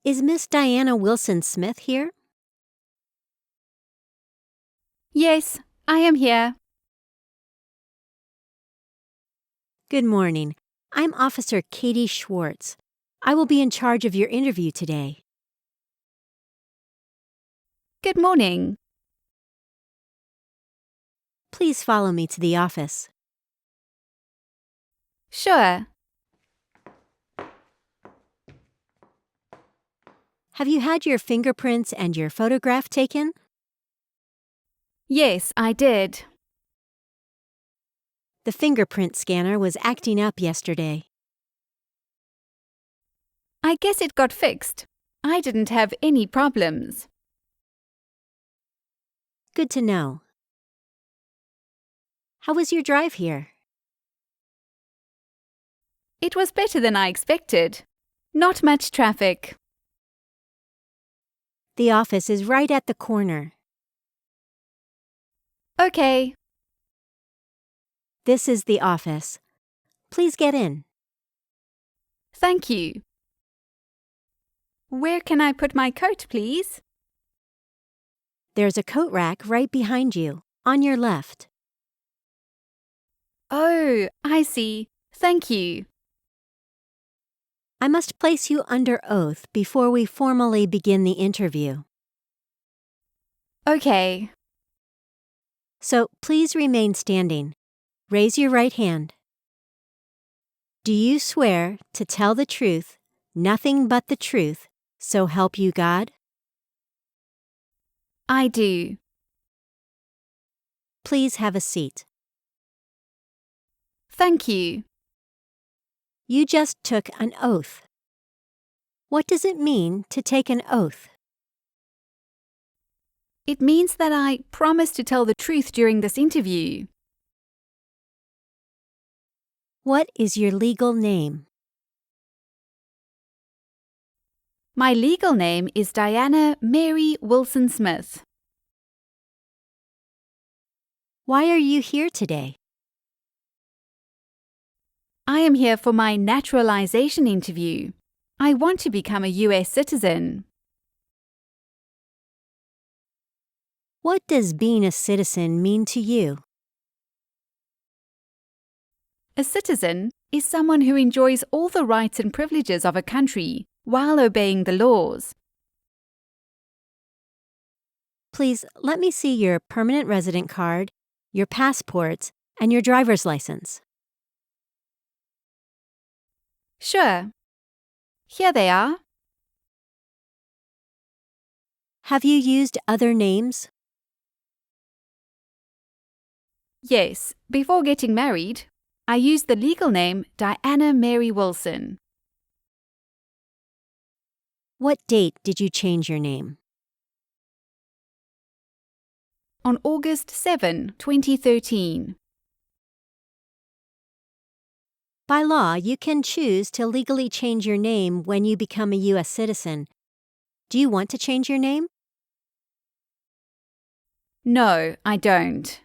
Is Miss Diana Wilson-Smith here? Yes, I am here. Good morning. I'm Officer Katie Schwartz. I will be in charge of your interview today. Good morning. Please follow me to the office. Sure. Have you had your fingerprints and your photograph taken? Yes, I did. The fingerprint scanner was acting up yesterday. I guess it got fixed. I didn't have any problems. Good to know. How was your drive here? It was better than I expected. Not much traffic. The office is right at the corner. Okay. This is the office. Please get in. Thank you. Where can I put my coat, please? There's a coat rack right behind you, on your left. Oh, I see. Thank you. I must place you under oath before we formally begin the interview. Okay. So please remain standing. Raise your right hand. Do you swear to tell the truth, nothing but the truth, so help you God? I do. Please have a seat. Thank you. You just took an oath. What does it mean to take an oath? It means that I promise to tell the truth during this interview. What is your legal name? My legal name is Diana Mary Wilson-Smith. Why are you here today? I am here for my naturalization interview. I want to become a US citizen. What does being a citizen mean to you? A citizen is someone who enjoys all the rights and privileges of a country while obeying the laws. Please let me see your permanent resident card, your passports, and your driver's license. Sure. Here they are. Have you used other names? Yes, before getting married, I used the legal name Diana Mary Wilson. What date did you change your name? On August 7, 2013. By law, you can choose to legally change your name when you become a U.S. citizen. Do you want to change your name? No, I don't.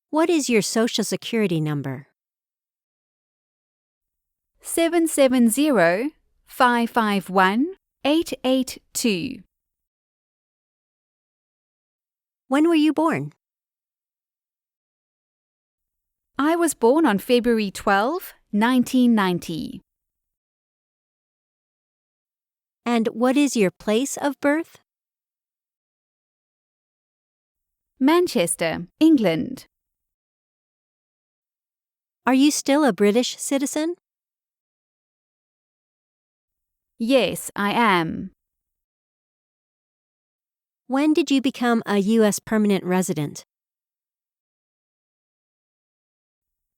What is your Social Security number? 770-551-882. When were you born? I was born on February 12, 1990. And what is your place of birth? Manchester, England. Are you still a British citizen? Yes, I am. When did you become a U.S. permanent resident?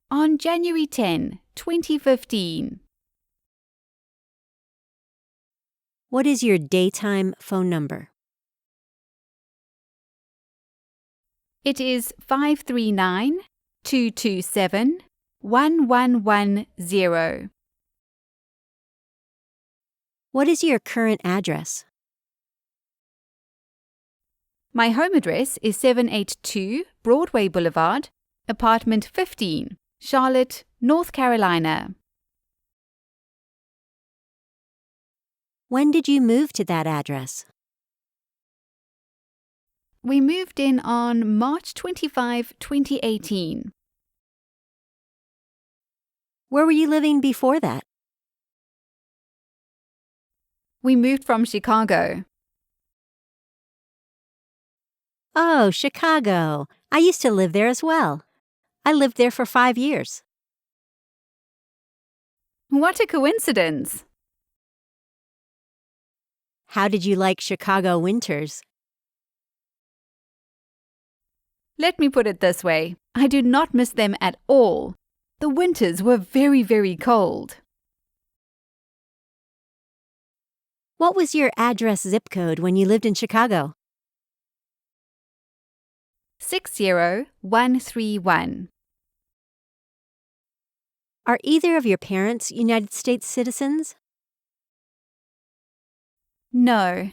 On January 10, 2015. What is your daytime phone number? It is 539-227-1110. What is your current address? My home address is 782 Broadway Boulevard, apartment 15, Charlotte, North Carolina. When did you move to that address? We moved in on March 25, 2018. Where were you living before that? We moved from Chicago. Oh, Chicago. I used to live there as well. I lived there for 5 years. What a coincidence! How did you like Chicago winters? Let me put it this way. I do not miss them at all. The winters were very, very cold. What was your address zip code when you lived in Chicago? 60131. Are either of your parents United States citizens? No.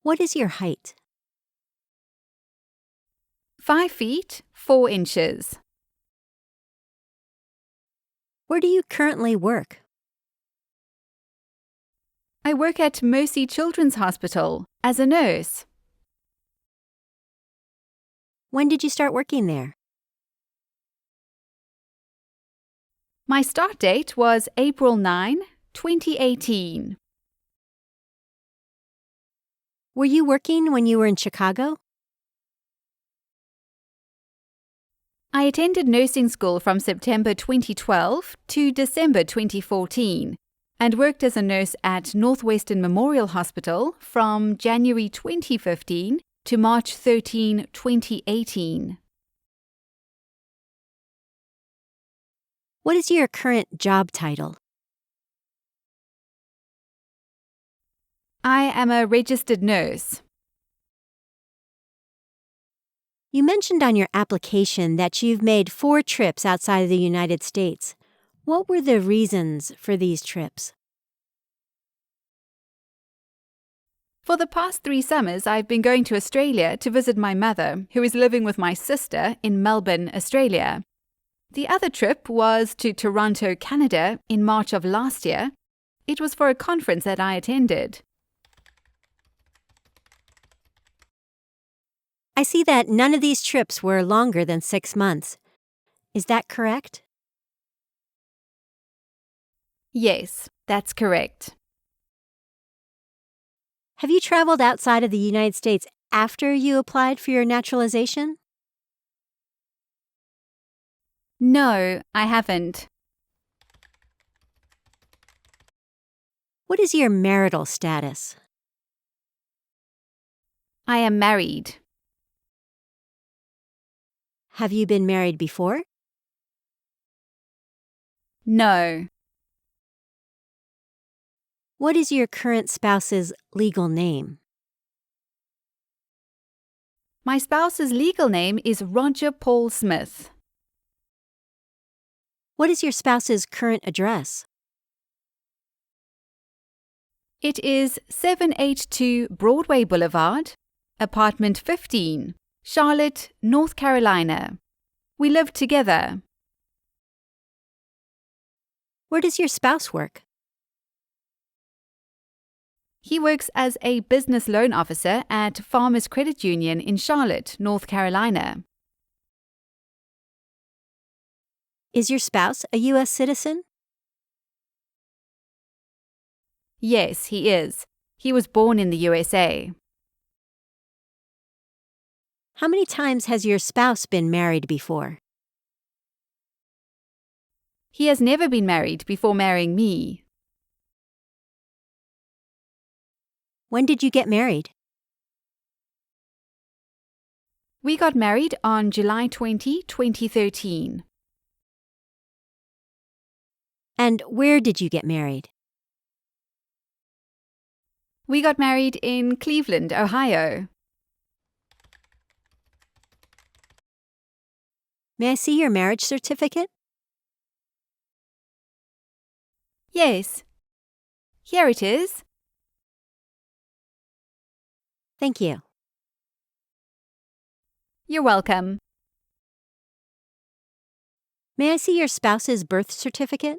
What is your height? 5 feet, 4 inches. Where do you currently work? I work at Mercy Children's Hospital as a nurse. When did you start working there? My start date was April 9, 2018. Were you working when you were in Chicago? I attended nursing school from September 2012 to December 2014 and worked as a nurse at Northwestern Memorial Hospital from January 2015 to March 13, 2018. What is your current job title? I am a registered nurse. You mentioned on your application that you've made 4 trips outside of the United States. What were the reasons for these trips? For the past 3 summers, I've been going to Australia to visit my mother, who is living with my sister in Melbourne, Australia. The other trip was to Toronto, Canada, in March of last year. It was for a conference that I attended. I see that none of these trips were longer than 6 months. Is that correct? Yes, that's correct. Have you traveled outside of the United States after you applied for your naturalization? No, I haven't. What is your marital status? I am married. Have you been married before? No. What is your current spouse's legal name? My spouse's legal name is Roger Paul Smith. What is your spouse's current address? It is 782 Broadway Boulevard, apartment 15, Charlotte, North Carolina. We live together. Where does your spouse work? He works as a business loan officer at Farmers Credit Union in Charlotte, North Carolina. Is your spouse a U.S. citizen? Yes, he is. He was born in the USA. How many times has your spouse been married before? He has never been married before marrying me. When did you get married? We got married on July 20, 2013. And where did you get married? We got married in Cleveland, Ohio. May I see your marriage certificate? Yes. Here it is. Thank you. You're welcome. May I see your spouse's birth certificate?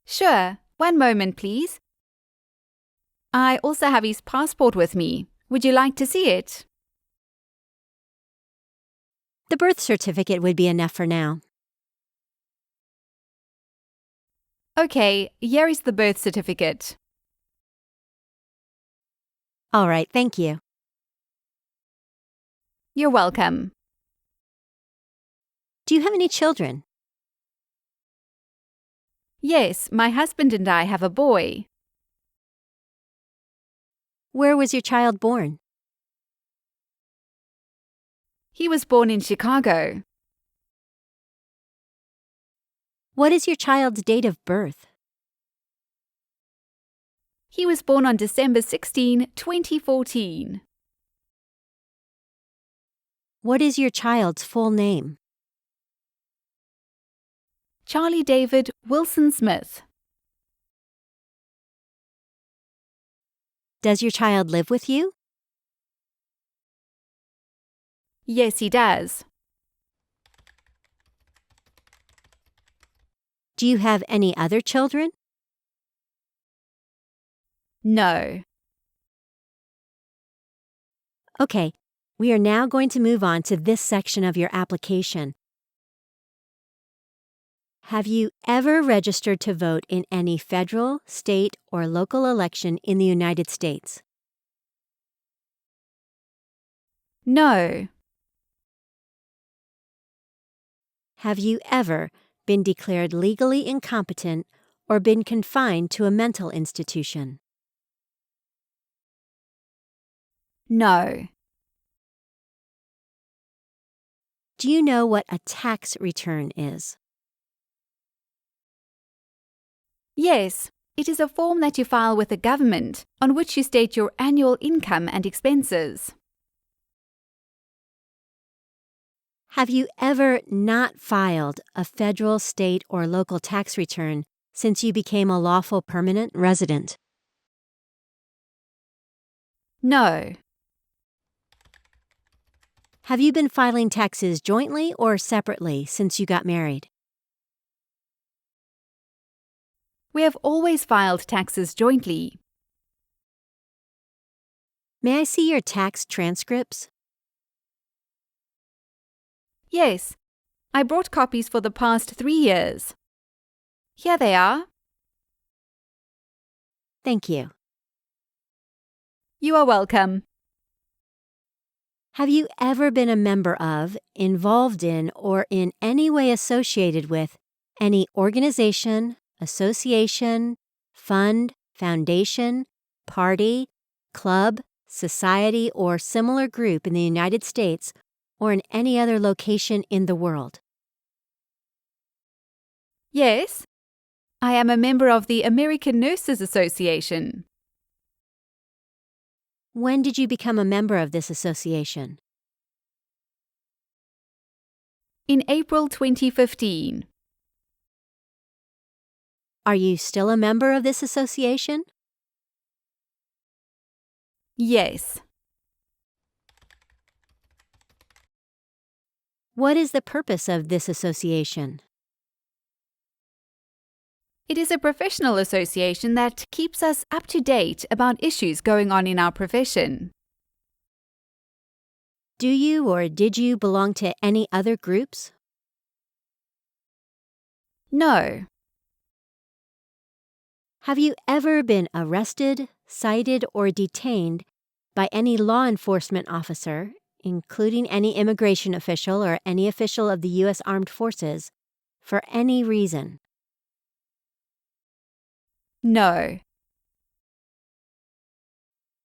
Sure, one moment please. I also have his passport with me. Would you like to see it? The birth certificate would be enough for now. Okay, here is the birth certificate. All right, thank you. You're welcome. Do you have any children? Yes, my husband and I have a boy. Where was your child born? He was born in Chicago. What is your child's date of birth? He was born on December 16, 2014. What is your child's full name? Charlie David Wilson Smith. Does your child live with you? Yes, he does. Do you have any other children? No. Okay, we are now going to move on to this section of your application. Have you ever registered to vote in any federal, state, or local election in the United States? No. Have you ever been declared legally incompetent or been confined to a mental institution? No. Do you know what a tax return is? Yes, it is a form that you file with the government on which you state your annual income and expenses. Have you ever not filed a federal, state, or local tax return since you became a lawful permanent resident? No. Have you been filing taxes jointly or separately since you got married? We have always filed taxes jointly. May I see your tax transcripts? Yes, I brought copies for the past 3 years. Here they are. Thank you. You are welcome. Have you ever been a member of, involved in, or in any way associated with any organization, association, fund, foundation, party, club, society, or similar group in the United States or in any other location in the world? Yes, I am a member of the American Nurses Association. When did you become a member of this association? In April 2015. Are you still a member of this association? Yes. What is the purpose of this association? It is a professional association that keeps us up to date about issues going on in our profession. Do you or did you belong to any other groups? No. Have you ever been arrested, cited, or detained by any law enforcement officer, including any immigration official or any official of the U.S. Armed Forces, for any reason? No.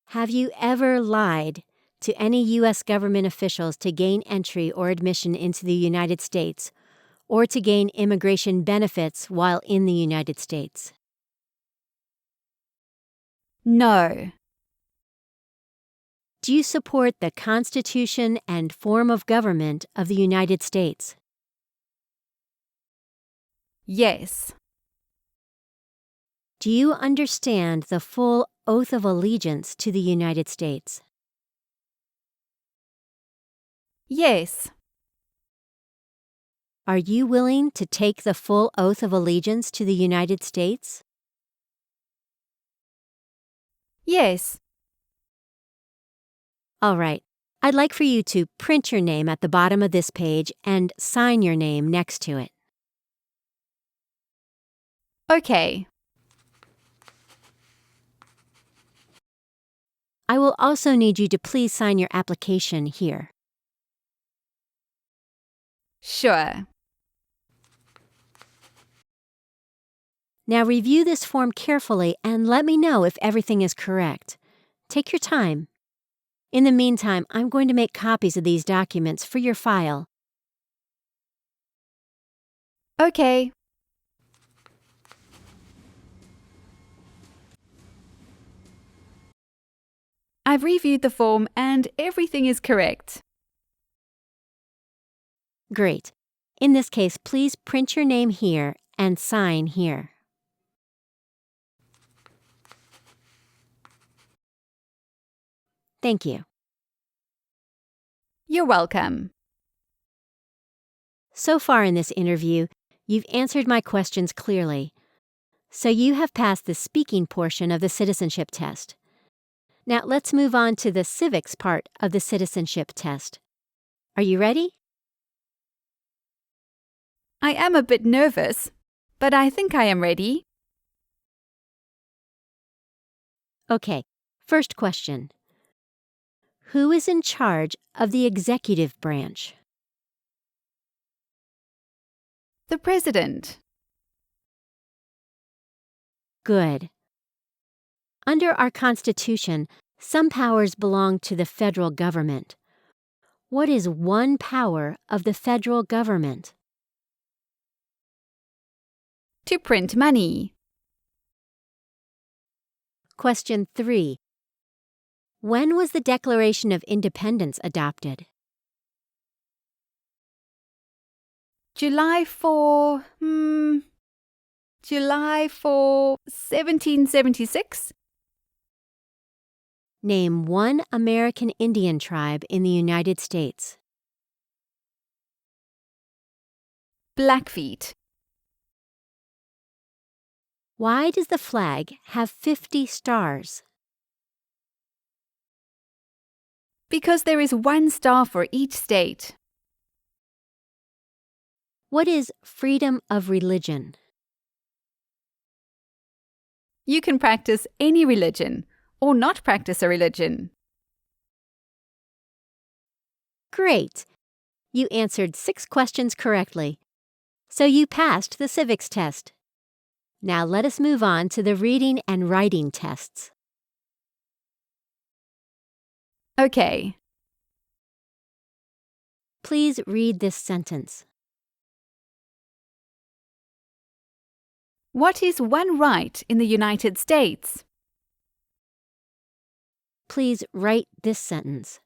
Have you ever lied to any U.S. government officials to gain entry or admission into the United States or to gain immigration benefits while in the United States? No. Do you support the Constitution and form of government of the United States? Yes. Do you understand the full oath of allegiance to the United States? Yes. Are you willing to take the full oath of allegiance to the United States? Yes. All right. I'd like for you to print your name at the bottom of this page and sign your name next to it. Okay. I will also need you to please sign your application here. Sure. Now review this form carefully and let me know if everything is correct. Take your time. In the meantime, I'm going to make copies of these documents for your file. Okay. I've reviewed the form and everything is correct. Great. In this case, please print your name here and sign here. Thank you. You're welcome. So far in this interview, you've answered my questions clearly. So you have passed the speaking portion of the citizenship test. Now let's move on to the civics part of the citizenship test. Are you ready? I am a bit nervous, but I think I am ready. Okay, first question. Who is in charge of the executive branch? The President. Good. Under our Constitution, some powers belong to the federal government. What is one power of the federal government? To print money. Question 3. When was the Declaration of Independence adopted? July 1776? Name one American Indian tribe in the United States. Blackfeet. Why does the flag have 50 stars? Because there is one star for each state. What is freedom of religion? You can practice any religion or not practice a religion. Great! You answered 6 questions correctly. So you passed the civics test. Now let us move on to the reading and writing tests. Okay. Please read this sentence. What is one right in the United States? Please write this sentence.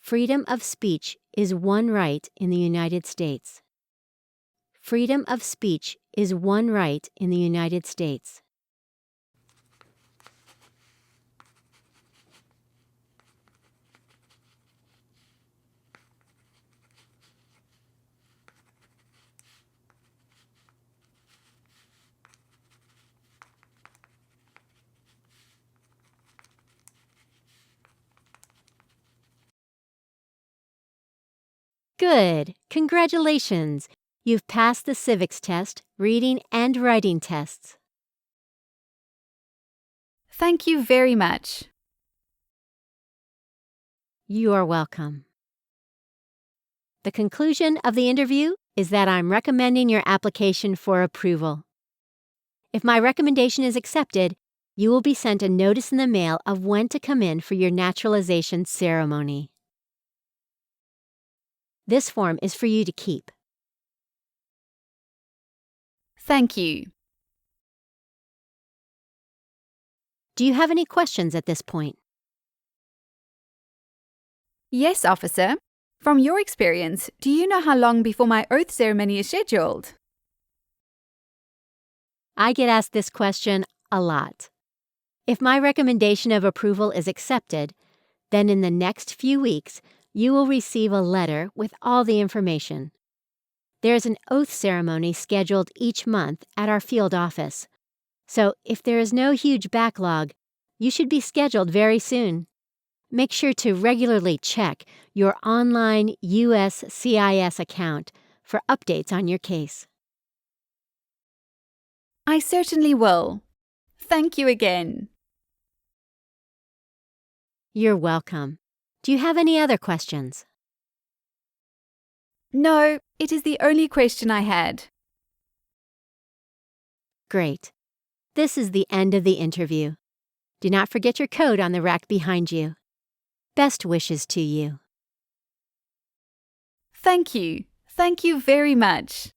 Freedom of speech is one right in the United States. Freedom of speech is one right in the United States. Good! Congratulations! You've passed the civics test, reading and writing tests. Thank you very much. You are welcome. The conclusion of the interview is that I'm recommending your application for approval. If my recommendation is accepted, you will be sent a notice in the mail of when to come in for your naturalization ceremony. This form is for you to keep. Thank you. Do you have any questions at this point? Yes, officer. From your experience, do you know how long before my oath ceremony is scheduled? I get asked this question a lot. If my recommendation of approval is accepted, then in the next few weeks, you will receive a letter with all the information. There's an oath ceremony scheduled each month at our field office. So if there is no huge backlog, you should be scheduled very soon. Make sure to regularly check your online USCIS account for updates on your case. I certainly will. Thank you again. You're welcome. Do you have any other questions? No, it is the only question I had. Great. This is the end of the interview. Do not forget your coat on the rack behind you. Best wishes to you. Thank you. Thank you very much.